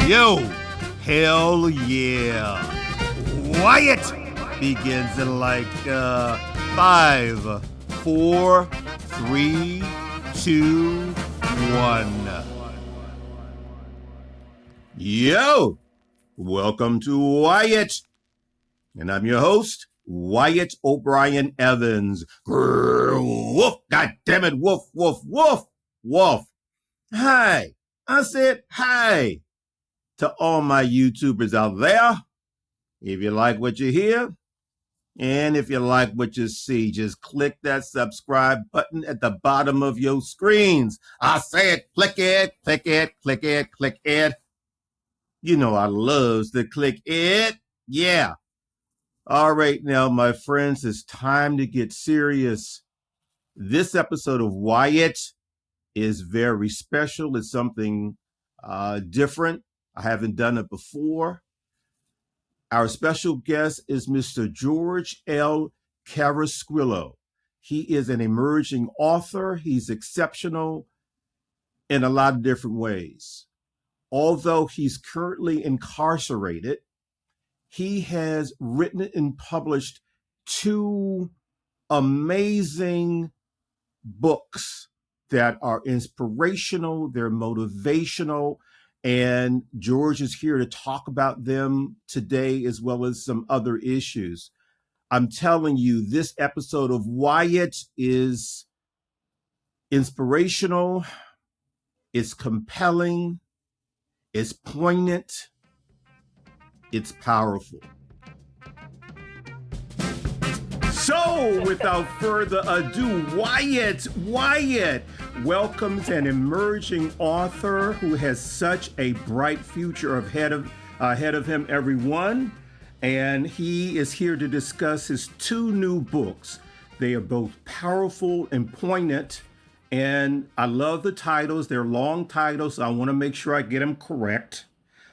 Yo, hell yeah. Wyatt begins in like 5, 4, 3, 2, 1. Yo, welcome to Wyatt. And I'm your host, Wyatt O'Brien Evans. Grrr, woof, goddammit, woof, woof, woof, woof. Hi, I said hi to all my YouTubers out there. If you like what you hear, and if you like what you see, just click that subscribe button at the bottom of your screens. I said click it, click it, click it, click it. You know I loves to click it. Yeah. All right, now, my friends, it's time to get serious. This episode of Wyatt is very special. It's something different. I haven't done it before. Our special guest is Mr. Jorge L. Carrasquillo. He is an emerging author. He's exceptional in a lot of different ways. Although he's currently incarcerated, he has written and published 2 amazing books that are inspirational, they're motivational, and George is here to talk about them today as well as some other issues. I'm telling you, this episode of Wyatt is inspirational, it's compelling, it's poignant, it's powerful. So, without further ado, Wyatt welcomes an emerging author who has such a bright future ahead of him, everyone. And he is here to discuss his 2 new books. They are both powerful and poignant. And I love the titles. They're long titles, so I want to make sure I get them correct.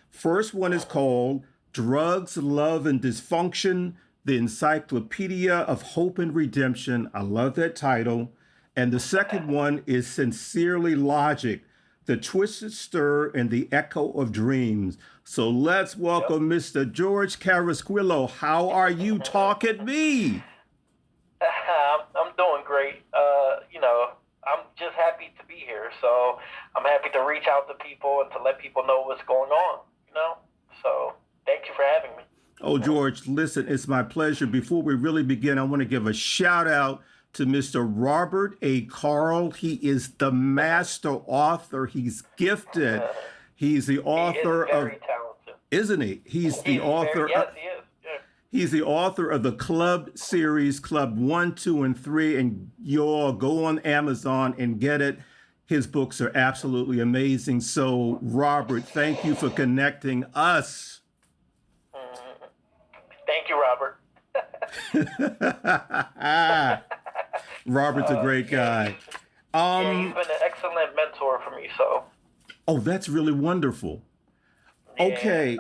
First one is called Drugs, Love, and Dysfunction, the Encyclopedia of Hope and Redemption. I love that title. And the second one is Sincerely Logic, the Twisted Stir and the Echo of Dreams. So let's welcome Mr. Jorge Carrasquillo. How are you? Talk at me. I'm doing great. I'm just happy to be here. So I'm happy to reach out to people and to let people know what's going on, So thank you for having me. Oh, George, listen, it's my pleasure. Before we really begin, I want to give a shout out to Mr. Robert A. Carl. He is the master author. He's gifted. He's the author he is very talented. Isn't he? He's the author. Yes, he is. Yeah. He's the author of the Club series, Club 1, 2, and 3. And y'all go on Amazon and get it. His books are absolutely amazing. So, Robert, thank you for connecting us. Thank you, Robert. Robert's a great guy. He's been an excellent mentor for me. So. Oh, that's really wonderful. Yeah, okay.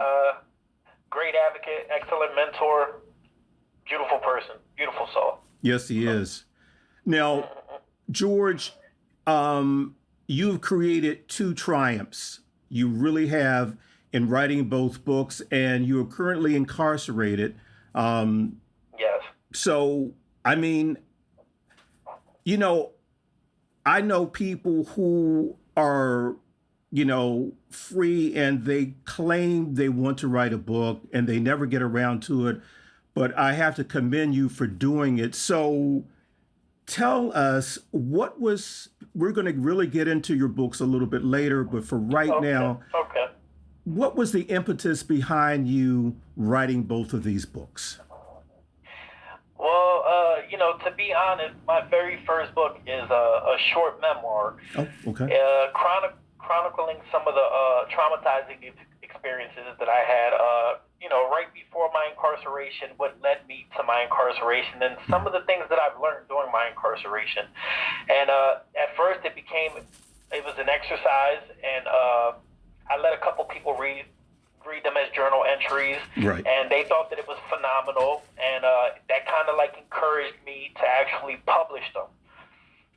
Great advocate, excellent mentor, beautiful person, beautiful soul. Yes, he is. Now, George, you've created 2 triumphs. You really have in writing both books, and you are currently incarcerated. Yes. So, I mean, I know people who are, free and they claim they want to write a book and they never get around to it. But I have to commend you for doing it. So tell us we're going to really get into your books a little bit later, but for right now, what was the impetus behind you writing both of these books? Well, to be honest, my very first book is a short memoir. Oh, okay. Chronicling some of the traumatizing experiences that I had, right before my incarceration, what led me to my incarceration, and some of the things that I've learned during my incarceration. And at first, it was an exercise, and I let a couple people read them as journal entries, right. And they thought that it was phenomenal, and that kind of encouraged me to actually publish them.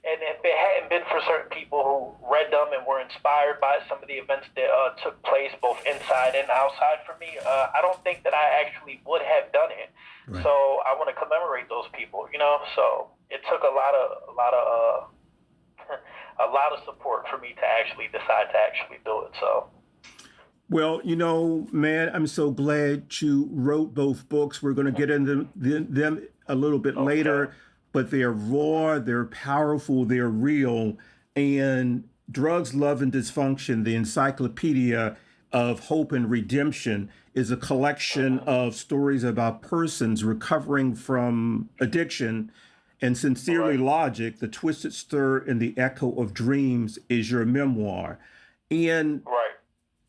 And if it hadn't been for certain people who read them and were inspired by some of the events that took place both inside and outside for me, I don't think that I actually would have done it. Right. So I want to commemorate those people, you know. So it took a lot of a lot of support for me to actually decide to actually do it. So. Well, you know, man, I'm so glad you wrote both books. We're going to get into them a little bit later, but they're raw, they're powerful, they're real. And Drugs, Love, and Dysfunction, the Encyclopedia of Hope and Redemption, is a collection of stories about persons recovering from addiction. And Sincerely Logic, The Twisted Stir and the Echo of Dreams, is your memoir. And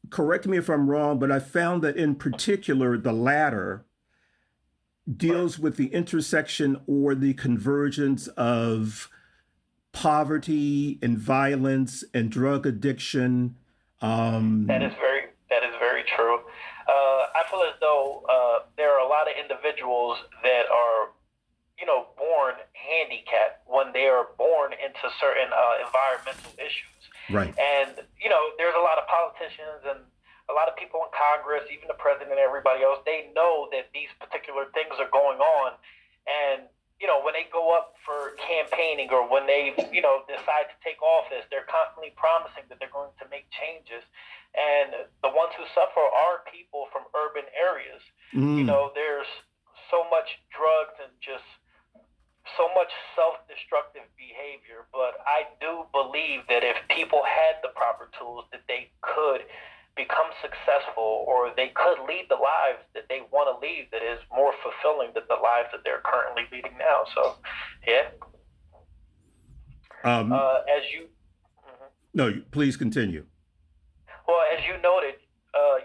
correct me if I'm wrong, but I found that in particular, the latter deals with the intersection or the convergence of poverty and violence and drug addiction. That is very true. I feel as though there are a lot of individuals that are, you know, born handicapped when they are born into certain environmental issues. Right. And, you know, there's a lot of politicians and a lot of people in Congress, even the president and everybody else, they know that these particular things are going on. And, you know, when they go up for campaigning or when they, you know, decide to take office, they're constantly promising that they're going to make changes. And the ones who suffer are people from urban areas. You know, there's so much drugs and just so much self-destructive behavior, but I do believe that if people had the proper tools, that they could become successful or they could lead the lives that they want to lead that is more fulfilling than the lives that they're currently leading now. So, yeah. As you... No, please continue. Well, as you noted,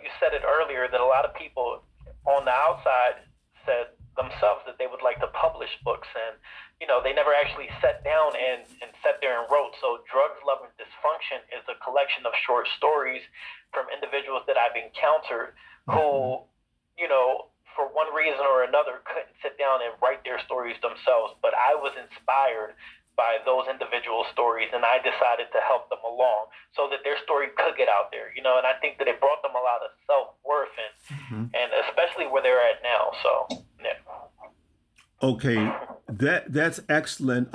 you said it earlier that a lot of people on the outside said themselves that they would like to publish books, and you know, they never actually sat down and sat there and wrote. So Drugs, Love, and Dysfunction is a collection of short stories from individuals that I've encountered who, you know, for one reason or another couldn't sit down and write their stories themselves, but I was inspired by those individual stories, and I decided to help them along so that their story could get out there, you know, and I think that it brought them a lot of self-worth and especially where they're at now. So, yeah. Okay, that's excellent.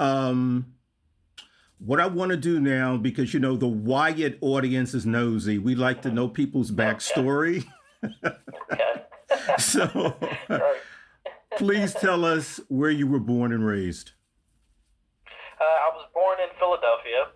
What I want to do now, because, you know, the Wyatt audience is nosy. We like to know people's backstory. So please tell us where you were born and raised. I was born in Philadelphia,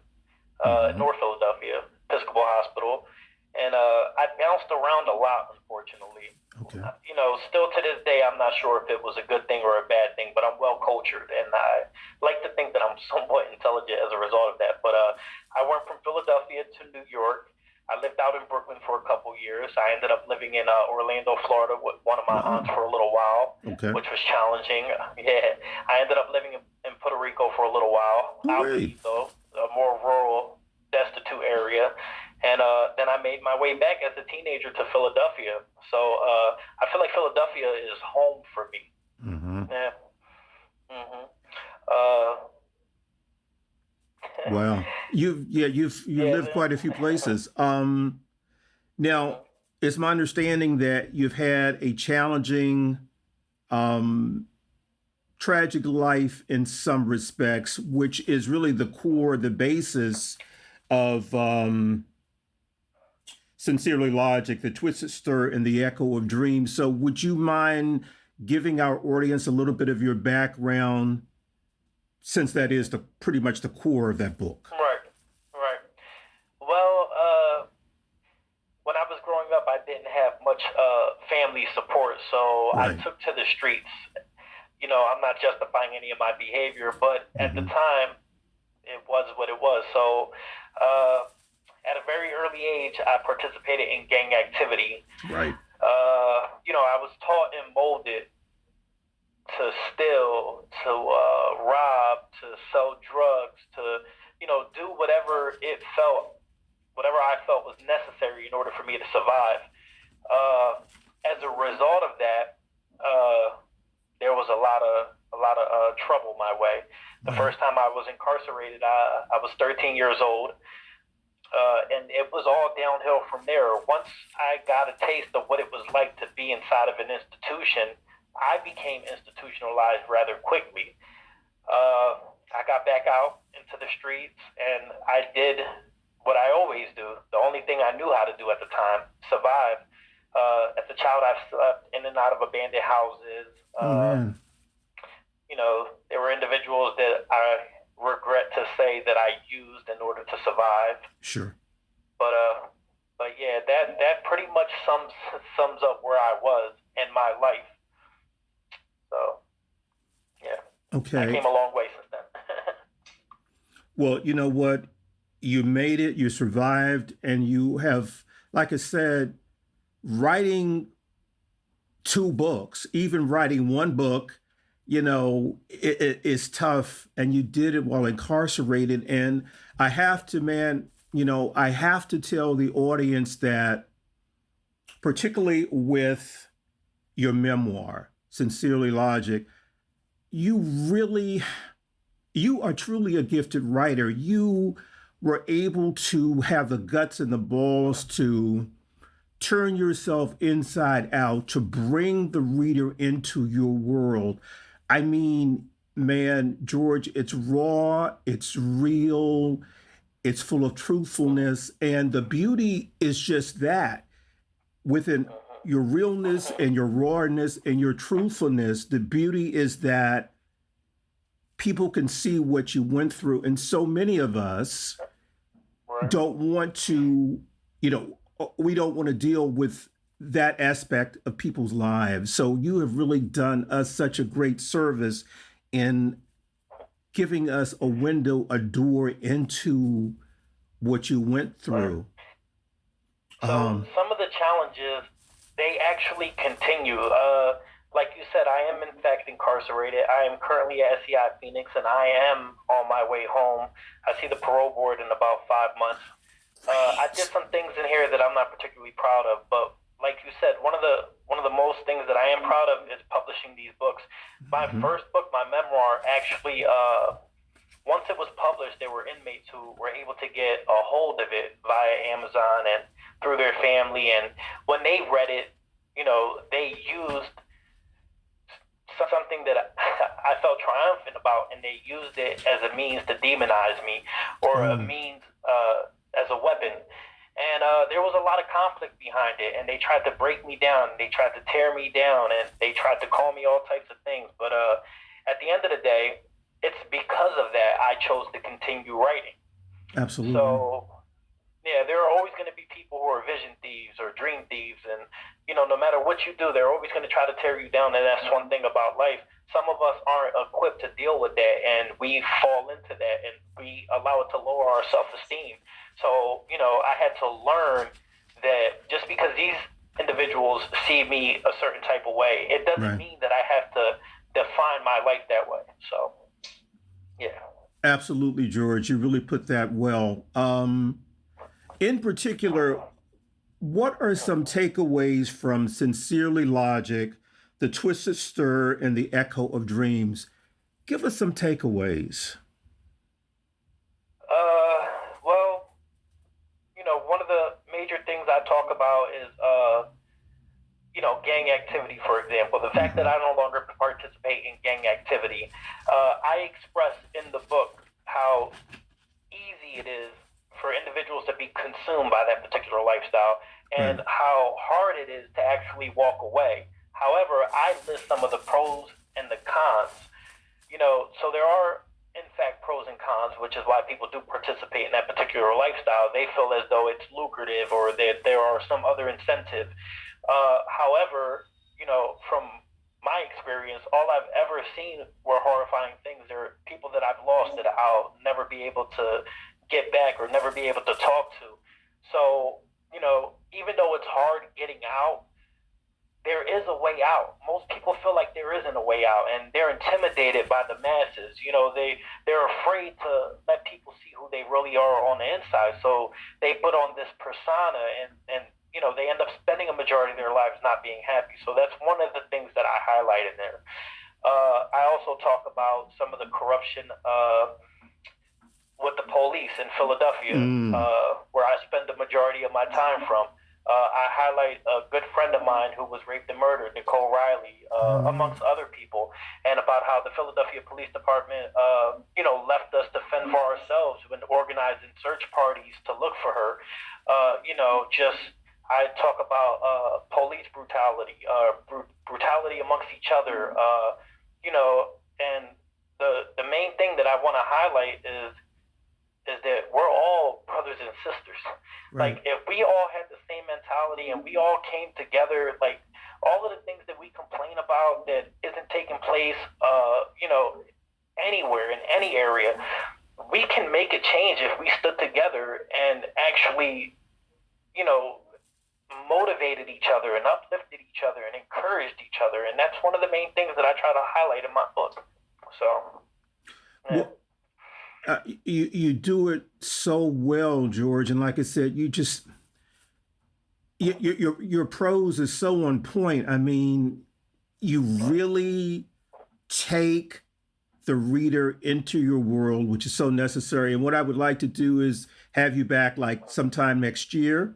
North Philadelphia, Episcopal Hospital, and I bounced around a lot, unfortunately. Okay. You know, still to this day, I'm not sure if it was a good thing or a bad thing, but I'm well cultured, and I like to think that I'm somewhat intelligent as a result of that. But I went from Philadelphia to New York. I lived out in Brooklyn for a couple years. I ended up living in Orlando, Florida with one of my aunts for a little while, which was challenging. Yeah. I ended up living in Puerto Rico for a little while, out east though, a more rural, destitute area. And then I made my way back as a teenager to Philadelphia. So I feel like Philadelphia is home for me. Yeah. Wow. You've lived quite a few places. Now, it's my understanding that you've had a challenging, tragic life in some respects, which is really the core, the basis of Sincerely Logic, The Twisted Stir, and the Echo of Dreams. So would you mind giving our audience a little bit of your background, since that is pretty much the core of that book? Right. Well, when I was growing up, I didn't have much family support, so I took to the streets. You know, I'm not justifying any of my behavior, but at the time, it was what it was. So at a very early age, I participated in gang activity. Right. You know, I was taught and molded to steal, to rob, to sell drugs, to, you know, do whatever I felt was necessary in order for me to survive. As a result of that, there was a lot lot of trouble my way. The first time I was incarcerated, I was 13 years old. And it was all downhill from there. Once I got a taste of what it was like to be inside of an institution, I became institutionalized rather quickly. I got back out into the streets, and I did what I always do. The only thing I knew how to do at the time, survive. As a child, I slept in and out of abandoned houses. You know, there were individuals that I regret to say that I used in order to survive. Sure. But yeah, that pretty much sums up where I was in my life. So, yeah. Okay. I came a long way since then. Well, you know what? You made it, you survived, and you have, like I said, writing 2 books, even writing 1 book, you know, it is tough, and you did it while incarcerated. And I have to, man, you know, I have to tell the audience that, particularly with your memoir, Sincerely Logic, you are truly a gifted writer. You were able to have the guts and the balls to turn yourself inside out, to bring the reader into your world. I mean, man, George, it's raw, it's real, it's full of truthfulness. And the beauty is just that. Within your realness and your rawness and your truthfulness, the beauty is that people can see what you went through. And so many of us don't want to, you know, we don't want to deal with that aspect of people's lives. So you have really done us such a great service in giving us a window, a door into what you went through. So some of the challenges, they actually continue. Like you said, I am in fact incarcerated. I am currently at SEI Phoenix, and I am on my way home. I see the parole board in about 5 months. I did some things in here that I'm not particularly proud of, but like you said, one of the most things that I am proud of is publishing these books. My first book, my memoir, actually, once it was published, there were inmates who were able to get a hold of it via Amazon and through their family. And when they read it, you know, they used something that I felt triumphant about, and they used it as a means to demonize me, or a means as a weapon. And there was a lot of conflict behind it, and they tried to break me down, and they tried to tear me down, and they tried to call me all types of things. But at the end of the day, it's because of that I chose to continue writing. Absolutely. So, yeah, there are always going to be people who are vision thieves or dream thieves, and you know, no matter what you do, they're always going to try to tear you down. And that's one thing about life. Some of us aren't equipped to deal with that, and we fall into that, and we allow it to lower our self-esteem. So, you know, I had to learn that just because these individuals see me a certain type of way, it doesn't mean that I have to define my life that way. So, yeah. Absolutely, George. You really put that well. In particular, what are some takeaways from Sincerely Logic, The Twisted Stir, and The Echo of Dreams? Give us some takeaways. Well, you know, one of the major things I talk about is, you know, gang activity, for example. The fact that I no longer participate in gang activity. I express in the book how easy it is for individuals to be consumed by that particular lifestyle, and how hard it is to actually walk away. However, I list some of the pros and the cons. You know, so there are, in fact, pros and cons, which is why people do participate in that particular lifestyle. They feel as though it's lucrative, or that there are some other incentive. However, you know, from my experience, all I've ever seen were horrifying things. There are people that I've lost that I'll never be able to get back or never be able to talk to. So, you know, even though it's hard getting out, there is a way out. Most people feel like there isn't a way out, and they're intimidated by the masses. You know, they're afraid to let people see who they really are on the inside. So they put on this persona, and you know, they end up spending a majority of their lives not being happy. So that's one of the things that I highlighted there. I also talk about some of the corruption with the police in Philadelphia, where I spend the majority of my time from. I highlight a good friend of mine who was raped and murdered, Nicole Riley, amongst other people, and about how the Philadelphia Police Department, left us to fend for ourselves when organizing search parties to look for her. I talk about police brutality, brutality amongst each other, and the main thing that I want to highlight is that we're all brothers and sisters. Right. Like, if we all had the same mentality and we all came together, like, all of the things that we complain about that isn't taking place, anywhere in any area, we can make a change if we stood together and actually, motivated each other and uplifted each other and encouraged each other. And that's one of the main things that I try to highlight in my book. So, yeah. Well, you do it so well, George, and like I said, your prose is so on point. I mean, you really take the reader into your world, which is so necessary. And what I would like to do is have you back like sometime next year,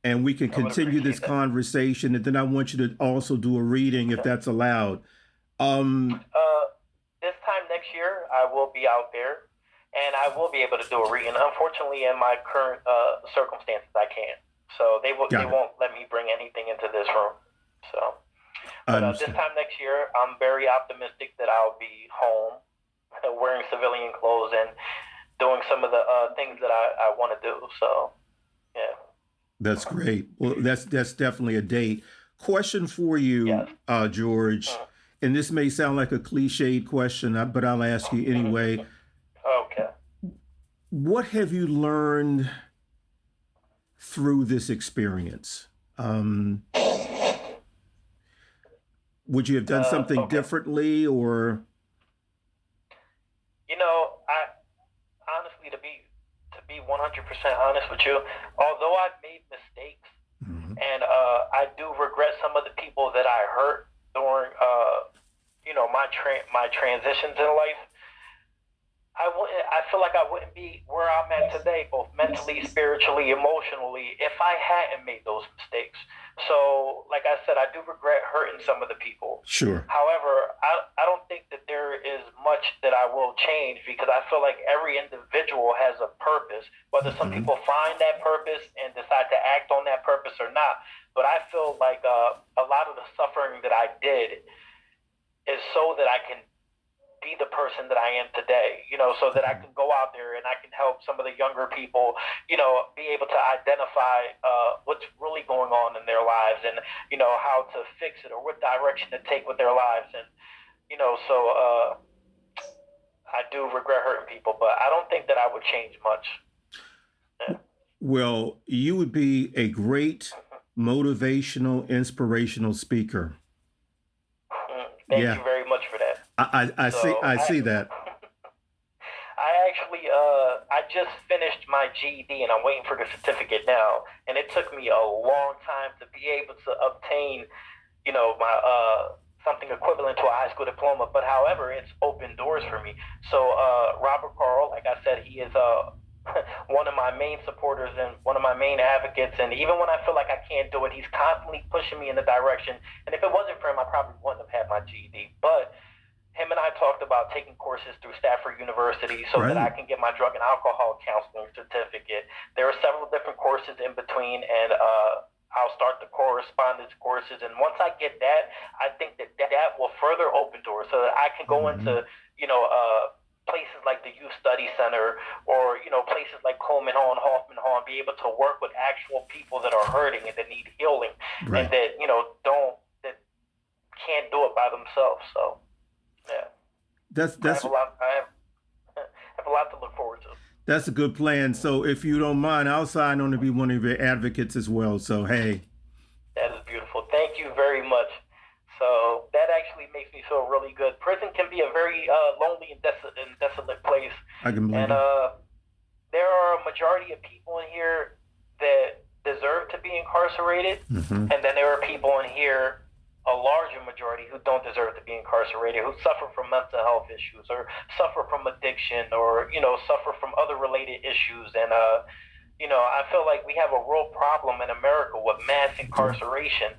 and we can continue this conversation. And then I want you to also do a reading if that's allowed. This time next year, I will be out there. And I will be able to do a reading. Unfortunately, in my current circumstances, I can't. So they won't let me bring anything into this room. So, but this time next year, I'm very optimistic that I'll be home, wearing civilian clothes and doing some of the things that I want to do. So, yeah. That's great. Well, that's definitely a date. Question for you, yes. George, and this may sound like a cliched question, but I'll ask you anyway. Okay. What have you learned through this experience? Would you have done something differently, or? I honestly, to be 100% honest with you, although I've made mistakes, and I do regret some of the people that I hurt during, my transitions in life. I feel like I wouldn't be where I'm at today, both mentally, spiritually, emotionally, if I hadn't made those mistakes. So, like I said, I do regret hurting some of the people. Sure. However, I don't think that there is much that I will change, because I feel like every individual has a purpose, whether some people find that purpose and decide to act on that purpose or not. But I feel like a lot of the suffering that I did is so that I can be the person that I am today, so that I can go out there and I can help some of the younger people, be able to identify what's really going on in their lives, and, how to fix it or what direction to take with their lives. And, so I do regret hurting people, but I don't think that I would change much. Yeah. Well, you would be a great motivational, inspirational speaker. Thank you very much for that. I see that. I actually, I just finished my GED and I'm waiting for the certificate now. And it took me a long time to be able to obtain, my something equivalent to a high school diploma. But however, it's opened doors for me. So Robert Carl, like I said, he is one of my main supporters and one of my main advocates. And even when I feel like I can't do it, he's constantly pushing me in the direction. And if it wasn't for him, I probably wouldn't have had my GED. But him and I talked about taking courses through Stafford University so that I can get my drug and alcohol counseling certificate. There are several different courses in between, and I'll start the correspondence courses. And once I get that, I think that will further open doors so that I can go into, places like the Youth Study Center, or, places like Coleman Hall and Hoffman Hall, and be able to work with actual people that are hurting and that need healing, and that, that can't do it by themselves. So, yeah. That's I have a lot to look forward to. That's a good plan. So if you don't mind, I'll sign on to be one of your advocates as well. So, hey. That is beautiful. Thank you very much. So that actually makes me feel really good. Prison can be a very lonely and desolate place. I can believe it. And there are a majority of people in here that deserve to be incarcerated. And then there are people in here a larger majority who don't deserve to be incarcerated, who suffer from mental health issues or suffer from addiction or, suffer from other related issues. And, I feel like we have a real problem in America with mass incarceration,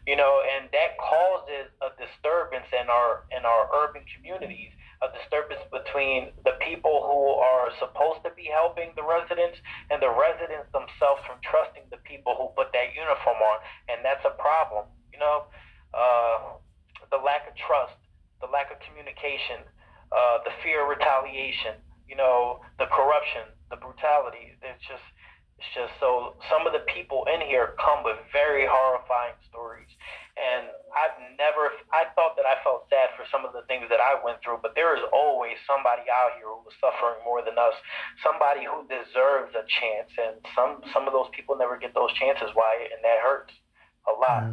and that causes a disturbance in our urban communities, a disturbance between the people who are supposed to be helping the residents and the residents themselves from trusting the people who put that uniform on. And that's a problem, the lack of trust, the lack of communication, the fear of retaliation, the corruption, the brutality. It's just so some of the people in here come with very horrifying stories. And I thought that I felt sad for some of the things that I went through, but there is always somebody out here who is suffering more than us, somebody who deserves a chance. And some of those people never get those chances, Wyatt, and that hurts a lot.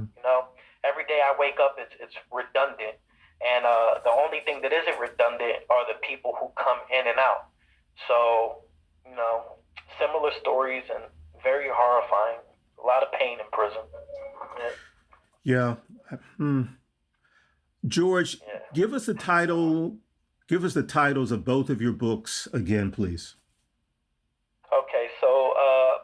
Every day I wake up, it's redundant. And the only thing that isn't redundant are the people who come in and out. So, similar stories and very horrifying. A lot of pain in prison. Yeah. George, give us the titles of both of your books again, please. Okay, so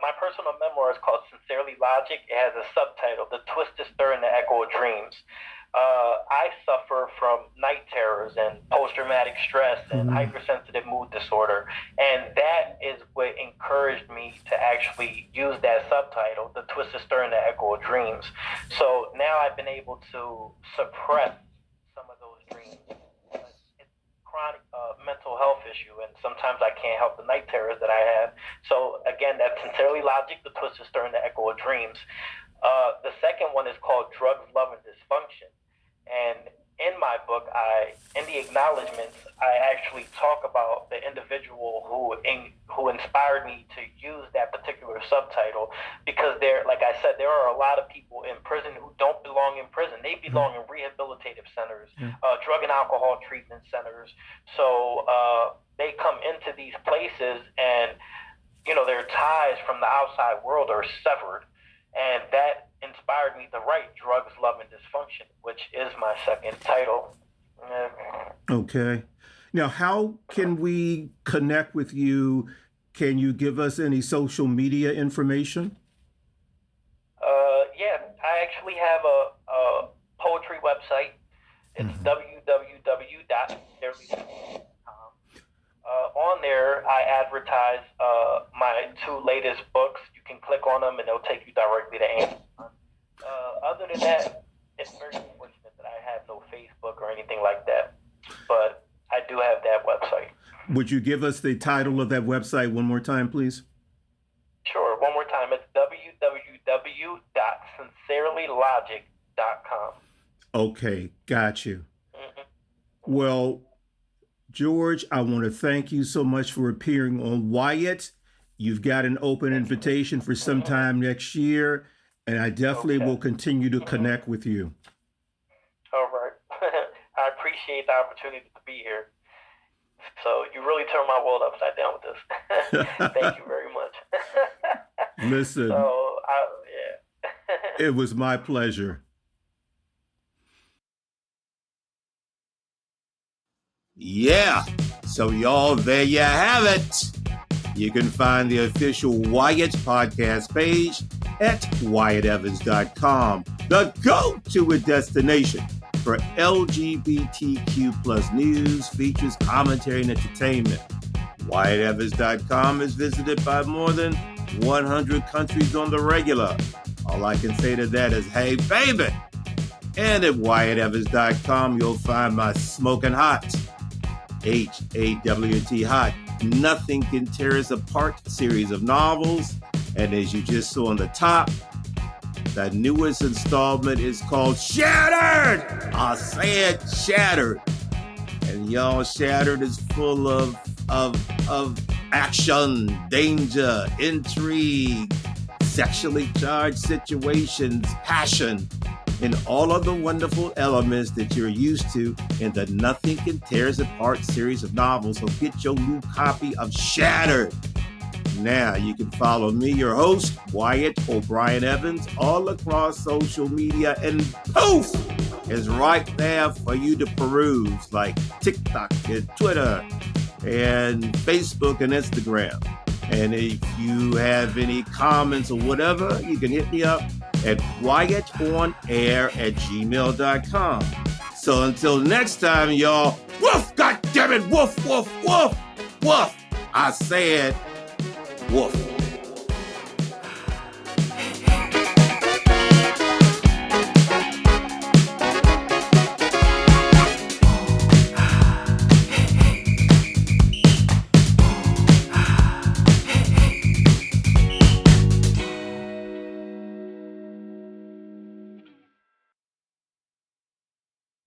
my personal memoir is called Sincerely Logic. It has a subtitle, The Twisted Stir and the Echo of Dreams. I suffer from night terrors and post-traumatic stress and hypersensitive mood disorder. And that is what encouraged me to actually use that subtitle, The Twisted Stir and the Echo of Dreams. So now I've been able to suppress some of those dreams. It's chronic mental health issue, and sometimes I can't help the night terrors that I have. So again, that's Sincerely Logic, The Twisted Stir and the Echo of Dreams. The second one is called Drugs, Love, and Dysfunction. And in my book, in the acknowledgments, I actually talk about the individual who inspired me to use that particular subtitle, because like I said, there are a lot of people in prison who don't belong in prison. They belong in rehabilitative centers, drug and alcohol treatment centers. So they come into these places and, their ties from the outside world are severed. And that inspired me to write Drugs, Love, and Dysfunction, which is my second title. Okay. Now, how can we connect with you? Can you give us any social media information? I actually have a poetry website. It's www.sincerely.com. On there, I advertise my two latest books. You can click on them and they'll take you directly to Amazon. Other than that, it's very unfortunate that I have no Facebook or anything like that. But I do have that website. Would you give us the title of that website one more time, please? Sure. One more time. It's www.sincerelylogic.com. Okay. Got you. Well, George, I want to thank you so much for appearing on Wyatt. You've got an open invitation for sometime next year, and I definitely will continue to connect with you. All right. I appreciate the opportunity to be here. So you really turned my world upside down with this. Thank you very much. Listen, it was my pleasure. Yeah, so y'all, there you have it. You can find the official Wyatt podcast page at WyattEvans.com, the go-to destination for LGBTQ plus news, features, commentary, and entertainment. WyattEvans.com is visited by more than 100 countries on the regular. All I can say to that is, hey, baby. And at WyattEvans.com, you'll find my smoking hot, HAWT hot, Nothing Can Tear Us Apart series of novels. And as you just saw on the top, the newest installment is called Shattered. I said Shattered. And y'all, Shattered is full of action, danger, intrigue, sexually charged situations, passion, and all of the wonderful elements that you're used to in the Nothing Can Tear Us Apart series of novels. So get your new copy of Shattered Now, you can follow me, your host, Wyatt O'Brien Evans, all across social media, and poof, is right there for you to peruse, like TikTok and Twitter and Facebook and Instagram. And if you have any comments or whatever, you can hit me up at wyattonair@gmail.com. So until next time, y'all, woof, goddammit, woof, woof, woof, woof. I said woof.